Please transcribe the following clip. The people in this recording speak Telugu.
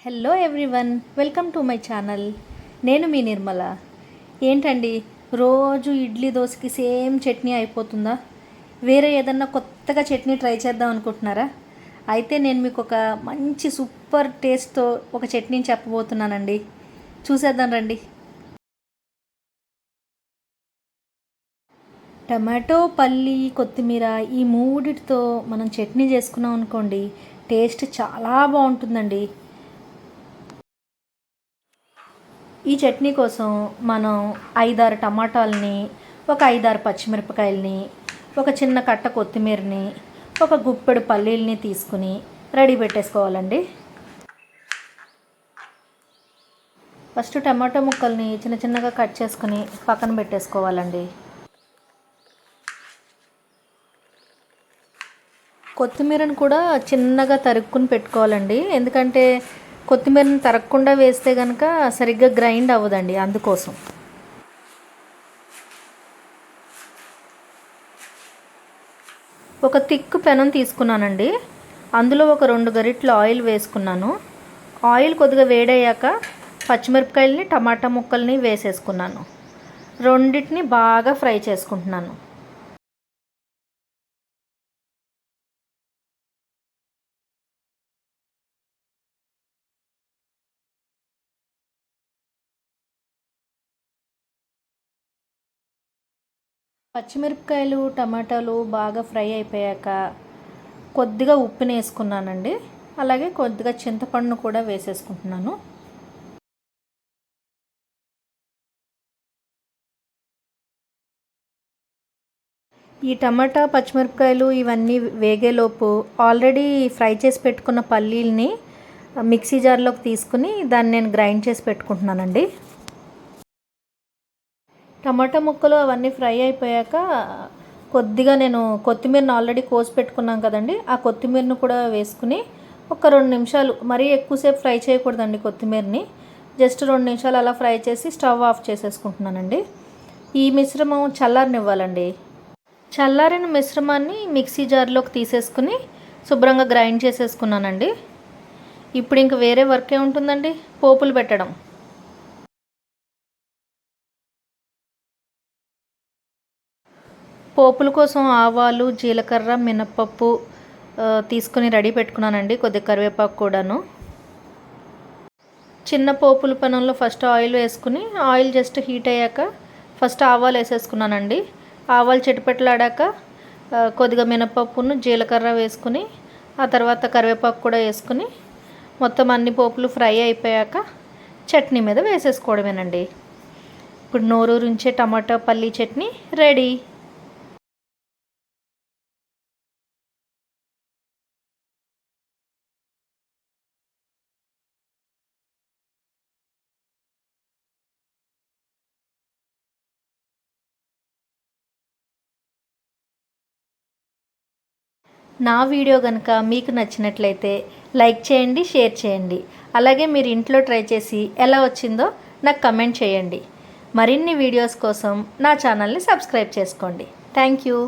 Hello everyone, welcome to my channel. నేను మీ నిర్మల. ఏంటండి రోజు ఇడ్లీ దోశకి సేమ్ చట్నీ అయిపోతుందా? వేరే ఏదన్నా కొత్తగా చట్నీ ట్రై చేద్దాం అనుకుంటున్నారా? అయితే నేను మీకు ఒక మంచి సూపర్ టేస్ట్తో ఒక చట్నీని చెప్పబోతున్నానండి. చూసేద్దాం రండి. టమాటో, పల్లి, కొత్తిమీర ఈ మూడిటితో మనం చట్నీ చేసుకున్నాం అనుకోండి, టేస్ట్ చాలా బాగుంటుందండి. ఈ చట్నీ కోసం మనం 5-6 టమాటాలని, ఒక 5-6 పచ్చిమిరపకాయలని, ఒక చిన్న కట్ట కొత్తిమీరని, ఒక గుప్పెడు పల్లీలని తీసుకుని రెడీ పెట్టేసుకోవాలండి. ఫస్ట్ టమాటో ముక్కల్ని చిన్న చిన్నగా కట్ చేసుకుని పక్కన పెట్టేసుకోవాలండి. కొత్తిమీరను కూడా చిన్నగా తరుక్కుని పెట్టుకోవాలండి, ఎందుకంటే కొత్తిమీరని తరగకుండా వేస్తే కనుక సరిగ్గా గ్రైండ్ అవ్వదండి, అందుకోసం. ఒక థిక్ పెనం తీసుకున్నానండి, అందులో ఒక 2 గరిటెలు ఆయిల్ వేసుకున్నాను. ఆయిల్ కొద్దిగా వేడయ్యాక పచ్చిమిరపకాయలని, టమాటా ముక్కల్ని వేసేసుకున్నాను. రెండింటిని బాగా ఫ్రై చేసుకుంటున్నాను. పచ్చిమిరపకాయలు, టమాటాలు బాగా ఫ్రై అయిపోయాక కొద్దిగా ఉప్పుని వేసుకున్నానండి. అలాగే కొద్దిగా చింతపండును కూడా వేసేసుకుంటున్నాను. ఈ టమాటా, పచ్చిమిరపకాయలు ఇవన్నీ వేగేలోపు ఆల్రెడీ ఫ్రై చేసి పెట్టుకున్న పల్లీల్ని మిక్సీ జార్లోకి తీసుకుని దాన్ని నేను గ్రైండ్ చేసి పెట్టుకుంటున్నానండి. టమాటా ముక్కలు అవన్నీ ఫ్రై అయిపోయాక కొద్దిగా నేను కొత్తిమీరని ఆల్రెడీ కోసి పెట్టుకున్నాం కదండి, ఆ కొత్తిమీరని కూడా వేసుకుని ఒక 2 నిమిషాలు, మరీ ఎక్కువసేపు ఫ్రై చేయకూడదండి కొత్తిమీరని, జస్ట్ 2 నిమిషాలు అలా ఫ్రై చేసి స్టవ్ ఆఫ్ చేసేసుకుంటున్నానండి. ఈ మిశ్రమం చల్లారనివ్వాలండి. చల్లారిన మిశ్రమాన్ని మిక్సీ జార్లోకి తీసేసుకుని శుభ్రంగా గ్రైండ్ చేసేసుకున్నానండి. ఇప్పుడు ఇంక వేరే వర్క్ ఏముంటుందండి, పోపులు పెట్టడం. పోపుల కోసం ఆవాలు, జీలకర్ర, మినప్పప్పు తీసుకుని రెడీ పెట్టుకున్నానండి. కొద్దిగా కరివేపాకు కూడాను. చిన్న పోపుల పెనంలో ఫస్ట్ ఆయిల్ వేసుకుని ఆయిల్ జస్ట్ హీట్ అయ్యాక ఫస్ట్ ఆవాలు వేసేసుకున్నానండి. ఆవాలు చిటపటలాడాక కొద్దిగా మినప్పప్పును, జీలకర్ర వేసుకుని ఆ తర్వాత కరివేపాకు కూడా వేసుకుని మొత్తం అన్ని పోపులు ఫ్రై అయిపోయాక చట్నీ మీద వేసేసుకోవడమేనండి. ఇప్పుడు నోరూరించే టమాటా పల్లీ చట్నీ రెడీ. నా వీడియో కనుక మీకు నచ్చినట్లయితే లైక్ చేయండి, షేర్ చేయండి. అలాగే మీరు ఇంట్లో ట్రై చేసి ఎలా వచ్చిందో నాకు కమెంట్ చేయండి. మరిన్ని వీడియోస్ కోసం నా ఛానల్ని సబ్స్క్రైబ్ చేసుకోండి. Thank you.